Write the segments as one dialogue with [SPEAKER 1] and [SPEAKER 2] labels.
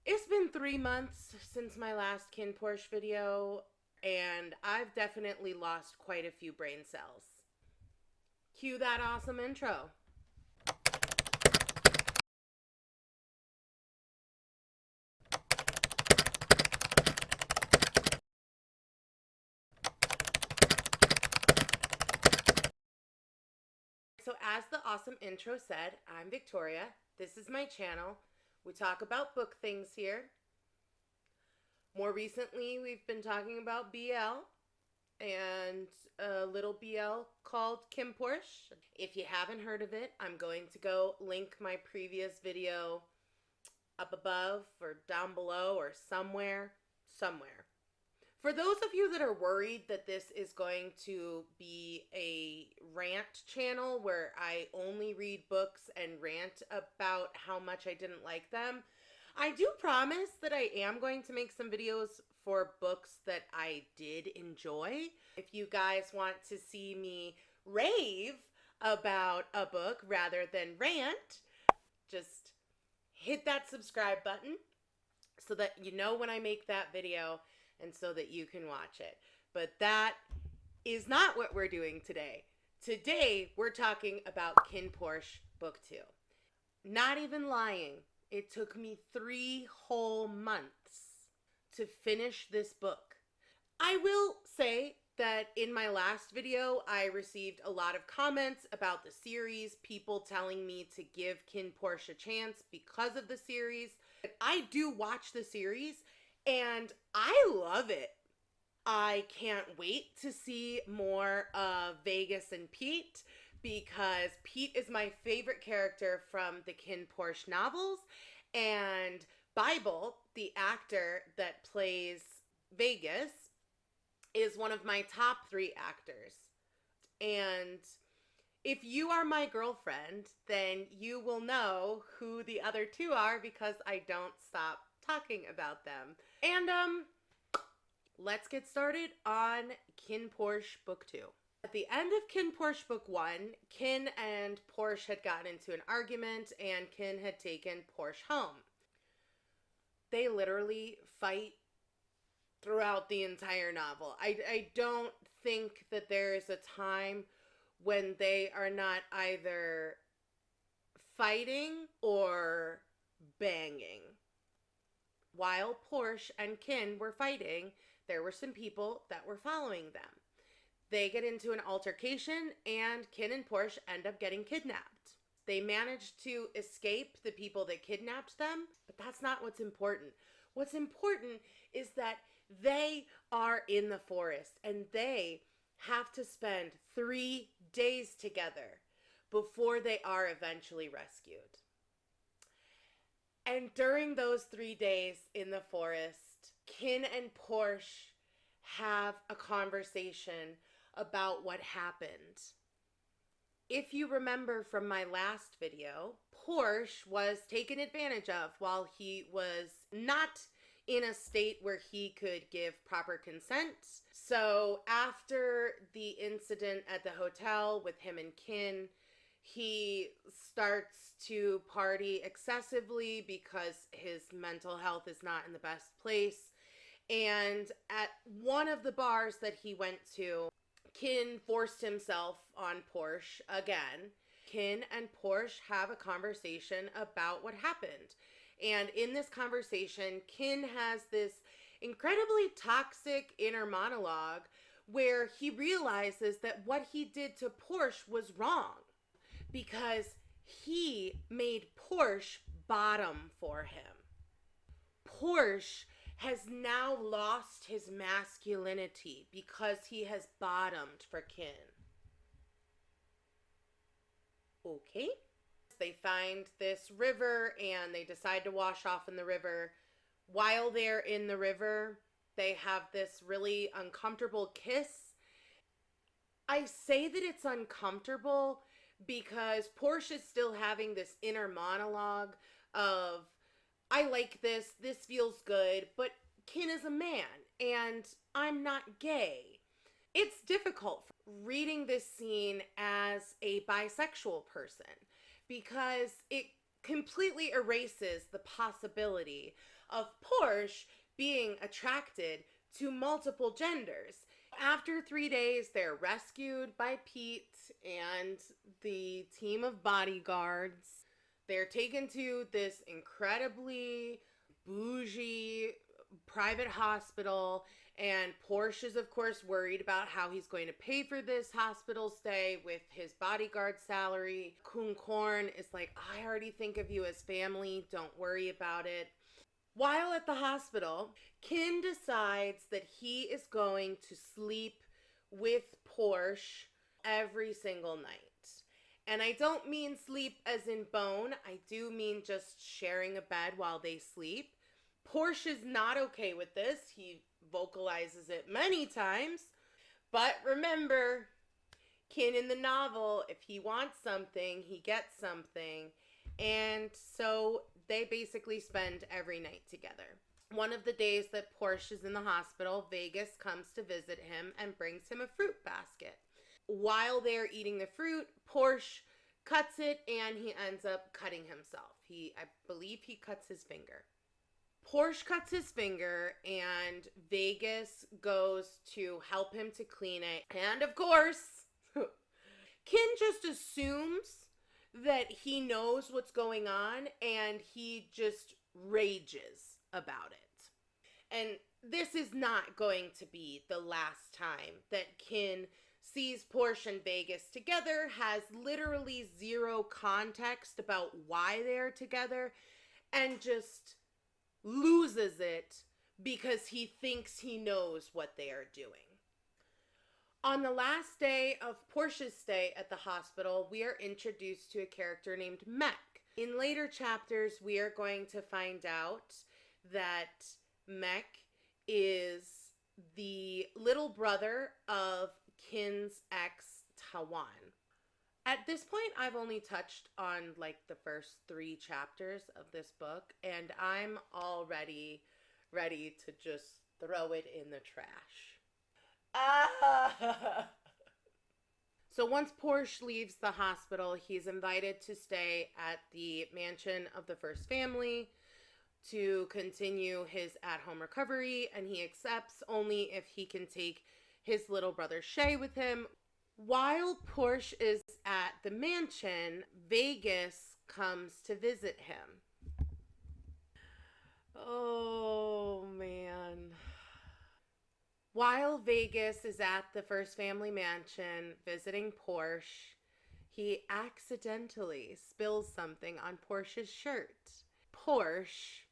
[SPEAKER 1] It's been 3 months since my last KINNPORSCHE video, and I've definitely lost quite a few brain cells. Cue that awesome intro. So as the awesome intro said, I'm Victoria. This is my channel. We talk about book things here. More recently, we've been talking about BL and a little BL called KINNPORSCHE. If you haven't heard of it, I'm going to go link my previous video up above or down below or somewhere. For those of you that are worried that this is going to be a rant channel where I only read books and rant about how much I didn't like them, I do promise that I am going to make some videos for books that I did enjoy. If you guys want to see me rave about a book rather than rant, just hit that subscribe button so that you know when I make that video and so that you can watch it. But that is not what we're doing today. Today, we're talking about KINNPORSCHE Book 2. Not even lying, it took me 3 whole months to finish this book. I will say that in my last video, I received a lot of comments about the series, people telling me to give KINNPORSCHE a chance because of the series. I do watch the series, and I love it. I can't wait to see more of Vegas and Pete because Pete is my favorite character from the KINNPORSCHE novels, and Bible, the actor that plays Vegas, is one of my top 3 actors. And if you are my girlfriend, then you will know who the other 2 are because I don't stop talking about them. And let's get started on KINNPORSCHE Book 2. At the end of KINNPORSCHE Book 1, Kin and Porsche had gotten into an argument and Kin had taken Porsche home. They literally fight throughout the entire novel. I don't think that there is a time when they are not either fighting or banging. While Porsche and Kin were fighting, there were some people that were following them. They get into an altercation and Kin and Porsche end up getting kidnapped. They managed to escape the people that kidnapped them, but that's not what's important. What's important is that they are in the forest and they have to spend 3 days together before they are eventually rescued. And during those 3 days in the forest, Kin and Porsche have a conversation about what happened. If you remember from my last video, Porsche was taken advantage of while he was not in a state where he could give proper consent. So after the incident at the hotel with him and Kin, he starts to party excessively because his mental health is not in the best place. And at one of the bars that he went to, Kin forced himself on Porsche again. Kin and Porsche have a conversation about what happened. And in this conversation, Kin has this incredibly toxic inner monologue where he realizes that what he did to Porsche was wrong because he made Porsche bottom for him. Porsche has now lost his masculinity because he has bottomed for Kin. Okay. They find this river and they decide to wash off in the river. While they're in the river, they have this really uncomfortable kiss. I say that it's uncomfortable because Porsche is still having this inner monologue of, I like this feels good, but Kin is a man and I'm not gay. It's difficult reading this scene as a bisexual person because it completely erases the possibility of Porsche being attracted to multiple genders. After 3 days, they're rescued by Pete and the team of bodyguards. They're taken to this incredibly bougie private hospital, and Porsche is, of course, worried about how he's going to pay for this hospital stay with his bodyguard salary. Khun is like, I already think of you as family. Don't worry about it. While at the hospital, Kin decides that he is going to sleep with Porsche every single night. And I don't mean sleep as in bone. I do mean just sharing a bed while they sleep. Porsche is not okay with this. He vocalizes it many times. But remember, Kin in the novel, if he wants something, he gets something. And so they basically spend every night together. One of the days that Porsche is in the hospital, Vegas comes to visit him and brings him a fruit basket. While they're eating the fruit, Porsche cuts it and he ends up cutting himself. I believe he cuts his finger. Porsche cuts his finger and Vegas goes to help him to clean it. And of course, Kin just assumes that he knows what's going on and he just rages about it. And this is not going to be the last time that Kin sees Porsche and Vegas together, has literally zero context about why they're together, and just loses it because he thinks he knows what they are doing. On the last day of Porsche's stay at the hospital, we are introduced to a character named Mech. In later chapters, we are going to find out that Mech is the little brother of Kin's ex, Tawan. At this point, I've only touched on like the first 3 chapters of this book, and I'm already ready to just throw it in the trash. So once Porsche leaves the hospital, he's invited to stay at the mansion of the first family to continue his at-home recovery, and he accepts only if he can take his little brother Shay with him. While Porsche is at the mansion, Vegas comes to visit him. Oh, man. While Vegas is at the first family mansion visiting Porsche, he accidentally spills something on Porsche's shirt. Porsche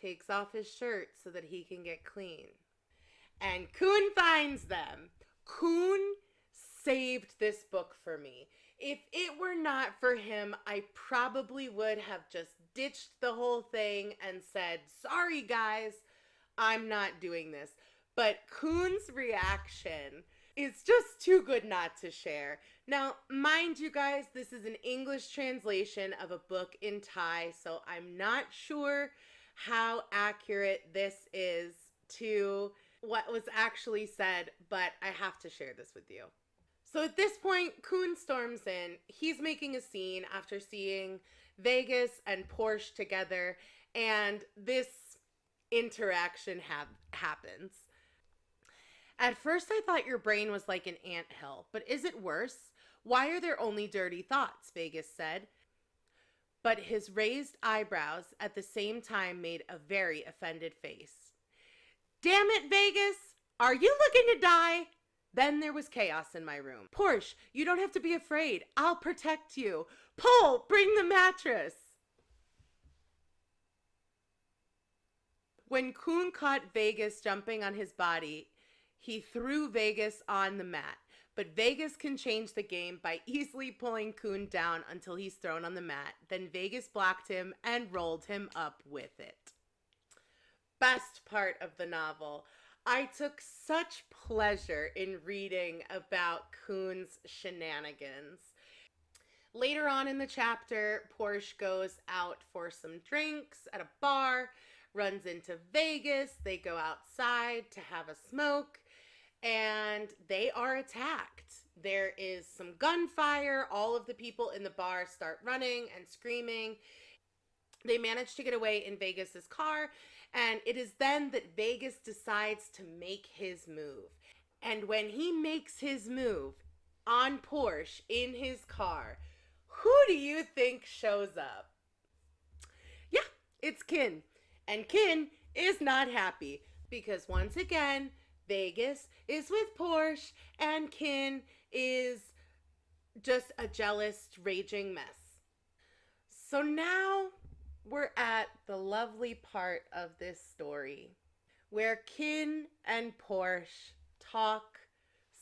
[SPEAKER 1] takes off his shirt so that he can get clean. And Khun finds them. Khun saved this book for me. If it were not for him, I probably would have just ditched the whole thing and said, sorry guys, I'm not doing this. But Khun's reaction is just too good not to share. Now, mind you guys, this is an English translation of a book in Thai, so I'm not sure how accurate this is to what was actually said, but I have to share this with you. So at this point, Khun storms in. He's making a scene after seeing Vegas and Porsche together, and this interaction happens. At first, I thought your brain was like an anthill, but is it worse? Why are there only dirty thoughts? Vegas said. But his raised eyebrows at the same time made a very offended face. Damn it, Vegas! Are you looking to die? Then there was chaos in my room. Porsche, you don't have to be afraid. I'll protect you. Pull, bring the mattress. When Khun caught Vegas jumping on his body, he threw Vegas on the mat. But Vegas can change the game by easily pulling Khun down until he's thrown on the mat. Then Vegas blocked him and rolled him up with it. Best part of the novel. I took such pleasure in reading about Khun's shenanigans. Later on in the chapter, Porsche goes out for some drinks at a bar, runs into Vegas. They go outside to have a smoke. and they are attacked. There is some gunfire. All of the people in the bar start running and screaming. They manage to get away in Vegas's car, and it is then that Vegas decides to make his move. And when he makes his move on Porsche in his car, who do you think shows up? Yeah, it's Kin. And Kin is not happy because once again, Vegas is with Porsche and Kin is just a jealous, raging mess. So now we're at the lovely part of this story where Kin and Porsche talk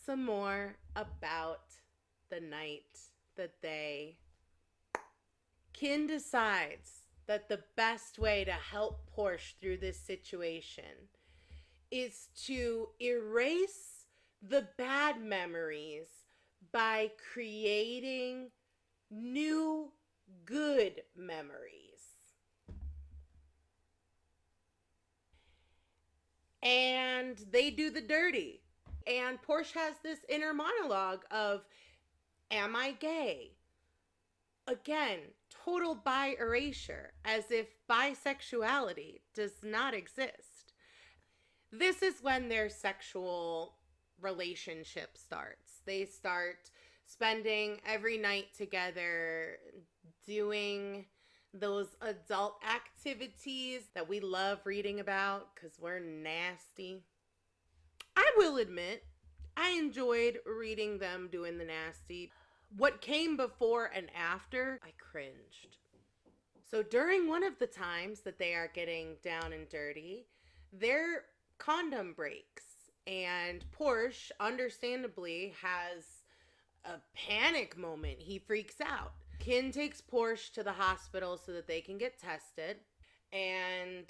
[SPEAKER 1] some more about the night that they... Kin decides that the best way to help Porsche through this situation is to erase the bad memories by creating new good memories. And they do the dirty. And Porsche has this inner monologue of, am I gay? Again, total bi erasure, as if bisexuality does not exist. This is when their sexual relationship starts. They start spending every night together, doing those adult activities that we love reading about because we're nasty. I will admit, I enjoyed reading them doing the nasty. What came before and after, I cringed. So during one of the times that they are getting down and dirty, their condom breaks. And Porsche, understandably, has a panic moment. He freaks out. Kin takes Porsche to the hospital so that they can get tested. And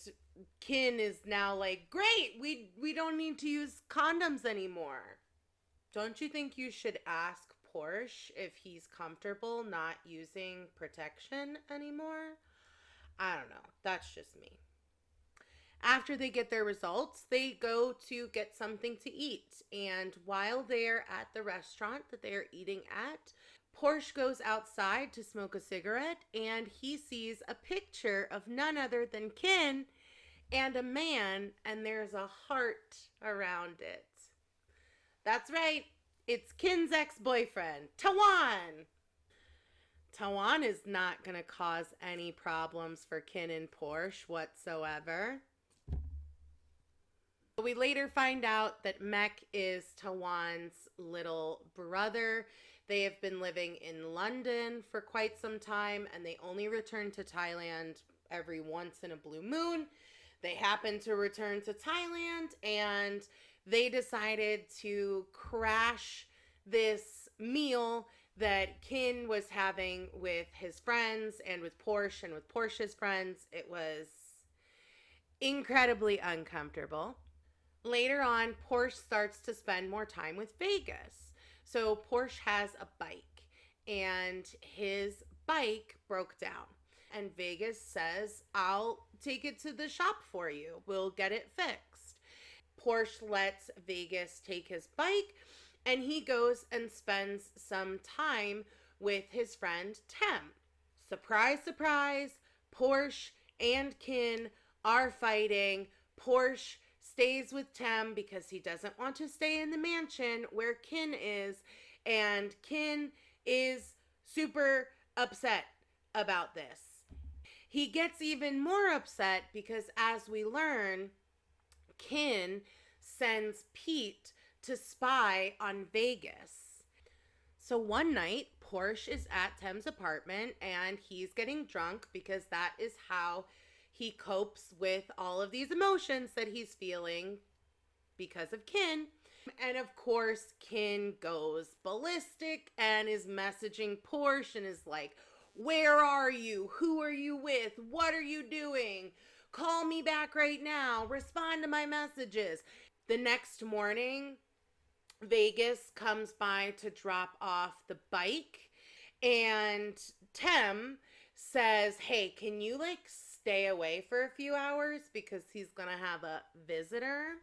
[SPEAKER 1] Kin is now like, great, we don't need to use condoms anymore. Don't you think you should ask Porsche if he's comfortable not using protection anymore? I don't know. That's just me. After they get their results, they go to get something to eat. And while they're at the restaurant that they're eating at, Porsche goes outside to smoke a cigarette, and he sees a picture of none other than Kin and a man, and there's a heart around it. That's right. It's Kin's ex-boyfriend, Tawan. Tawan is not going to cause any problems for Kin and Porsche whatsoever. We later find out that Mek is Tawan's little brother. They have been living in London for quite some time, and they only return to Thailand every once in a blue moon. They happen to return to Thailand, and they decided to crash this meal that Kin was having with his friends and with Porsche and with Porsche's friends. It was incredibly uncomfortable. Later on, Porsche starts to spend more time with Vegas. So Porsche has a bike, and his bike broke down. And Vegas says, I'll take it to the shop for you. We'll get it fixed. Porsche lets Vegas take his bike, and he goes and spends some time with his friend Tem. Surprise, surprise, Porsche and Kin are fighting. Porsche stays with Tem because he doesn't want to stay in the mansion where Kin is, and Kin is super upset about this. He gets even more upset because, as we learn, Kin sends Pete to spy on Vegas. So one night, Porsche is at Tem's apartment, and he's getting drunk because that is how he copes with all of these emotions that he's feeling because of Kin. And of course, Kin goes ballistic and is messaging Porsche and is like, where are you? Who are you with? What are you doing? Call me back right now. Respond to my messages. The next morning, Vegas comes by to drop off the bike, and Tem says, hey, can you stay away for a few hours because he's gonna have a visitor?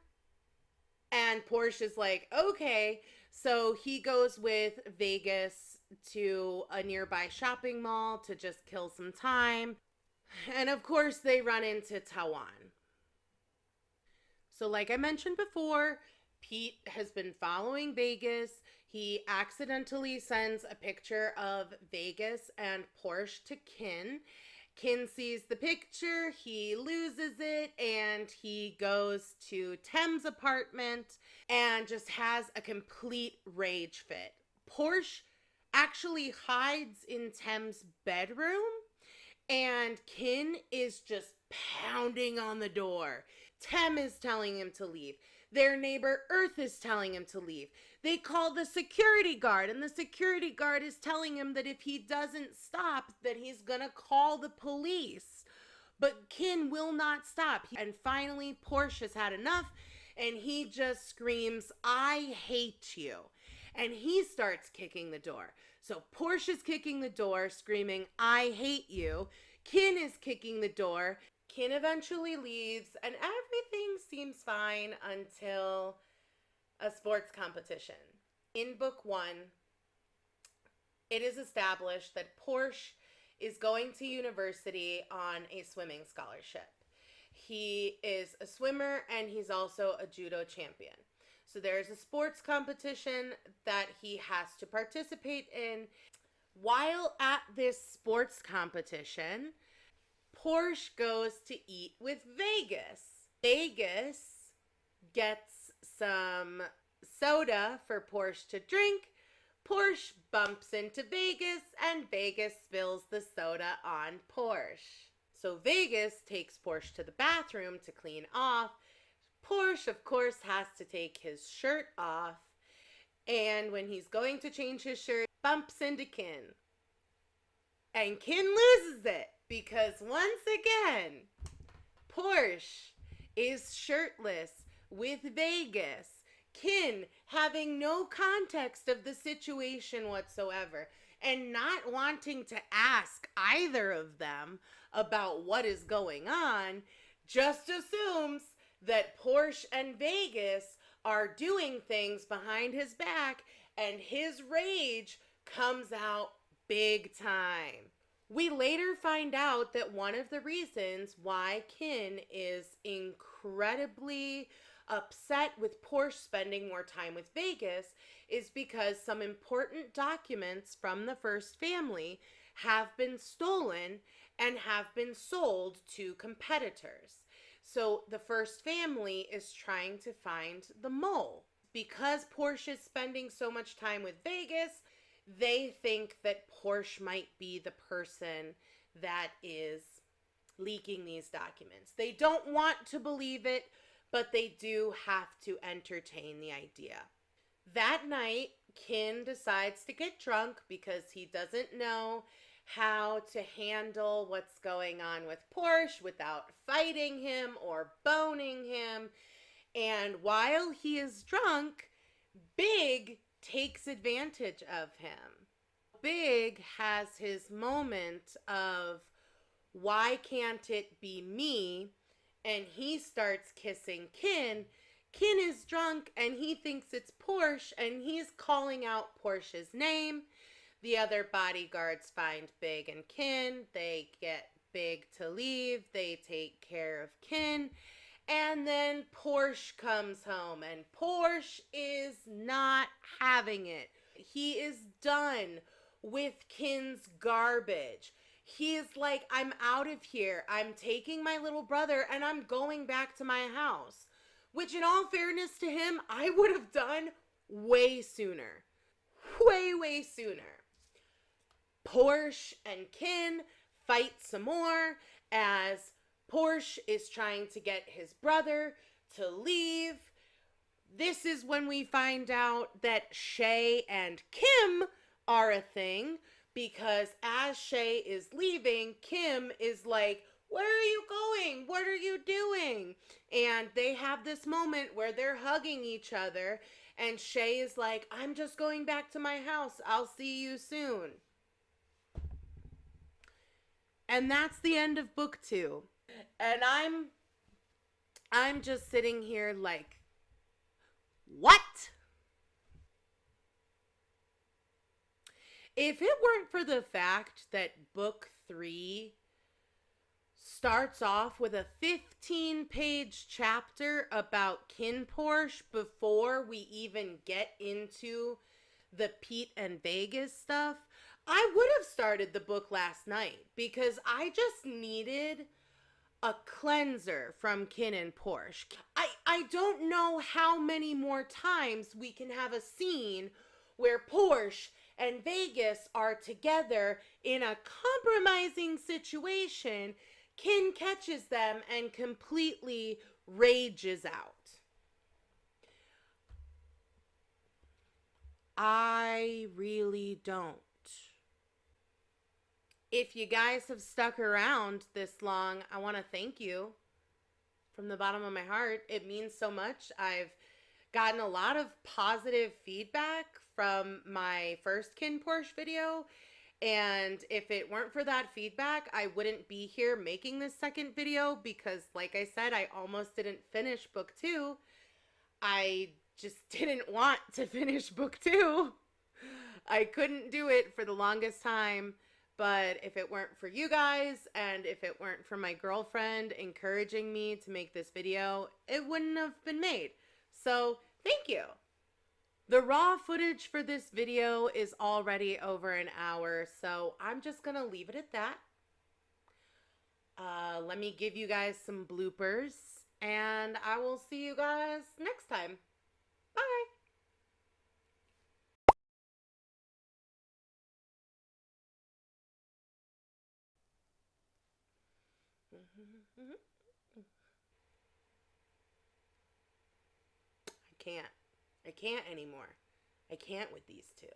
[SPEAKER 1] And Porsche is like, okay. So he goes with Vegas to a nearby shopping mall to just kill some time. And of course, they run into Tawan. So, like I mentioned before, Pete has been following Vegas. He accidentally sends a picture of Vegas and Porsche to Kin. Kin sees the picture, he loses it, and he goes to Tem's apartment and just has a complete rage fit. Porsche actually hides in Tem's bedroom, and Kin is just pounding on the door. Tem is telling him to leave. Their neighbor Earth is telling him to leave. They call the security guard, and the security guard is telling him that if he doesn't stop, that he's gonna call the police. But Kin will not stop. And finally, Porsche has had enough, and he just screams, "I hate you." And he starts kicking the door. So Porsche is kicking the door, screaming, "I hate you." Kin is kicking the door. Kin eventually leaves, and everything seems fine until a sports competition. In book 1, it is established that Porsche is going to university on a swimming scholarship. He is a swimmer, and he's also a judo champion. So there's a sports competition that he has to participate in. While at this sports competition, Porsche goes to eat with Vegas. Vegas gets some soda for Porsche to drink. Porsche bumps into Vegas, and Vegas spills the soda on Porsche. So Vegas takes Porsche to the bathroom to clean off. Porsche, of course, has to take his shirt off. And when he's going to change his shirt, bumps into Kin. And Kin loses it because once again, Porsche is shirtless with Vegas. Kin having no context of the situation whatsoever and not wanting to ask either of them about what is going on, just assumes that Porsche and Vegas are doing things behind his back, and his rage comes out big time. We later find out that one of the reasons why Kin is incredibly upset with Porsche spending more time with Vegas is because some important documents from the first family have been stolen and have been sold to competitors. So the first family is trying to find the mole. Because Porsche is spending so much time with Vegas, they think that Porsche might be the person that is leaking these documents. They don't want to believe it, but they do have to entertain the idea. That night, Kin decides to get drunk because he doesn't know how to handle what's going on with Porsche without fighting him or boning him. And while he is drunk, Big takes advantage of him. Big has his moment of, why can't it be me? And he starts kissing Kin. Kin is drunk and he thinks it's Porsche, and he's calling out Porsche's name. The other bodyguards find Big and Kin. They get Big to leave. They take care of Kin. And then Porsche comes home, and Porsche is not having it. He is done with Kin's garbage. He is like, I'm out of here. I'm taking my little brother and I'm going back to my house. Which, in all fairness to him, I would have done way sooner. Way sooner. Porsche and Kin fight some more as Porsche is trying to get his brother to leave. This is when we find out that Shay and Kim are a thing, because as Shay is leaving, Kim is like, where are you going? What are you doing? And they have this moment where they're hugging each other, and Shay is like, I'm just going back to my house. I'll see you soon. And that's the end of book 2. And I'm just sitting here like, What? If it weren't for the fact that book 3 starts off with a 15-page chapter about KINNPORSCHE before we even get into the Pete and Vegas stuff, I would have started the book last night because I just needed a cleanser from KINNPORSCHE. I don't know how many more times we can have a scene where Porsche and Vegas are together in a compromising situation. Kin catches them and completely rages out. I really don't. If you guys have stuck around this long, I want to thank you from the bottom of my heart. It means so much. I've gotten a lot of positive feedback from my first KINNPORSCHE video, and if it weren't for that feedback, I wouldn't be here making this second video because, like I said, I almost didn't finish book 2. I just didn't want to finish book 2. I couldn't do it for the longest time. But if it weren't for you guys and if it weren't for my girlfriend encouraging me to make this video, it wouldn't have been made. So thank you. The raw footage for this video is already over an hour, so I'm just going to leave it at that. Let me give you guys some bloopers, and I will see you guys next time. Bye. I can't. I can't anymore. I can't with these two.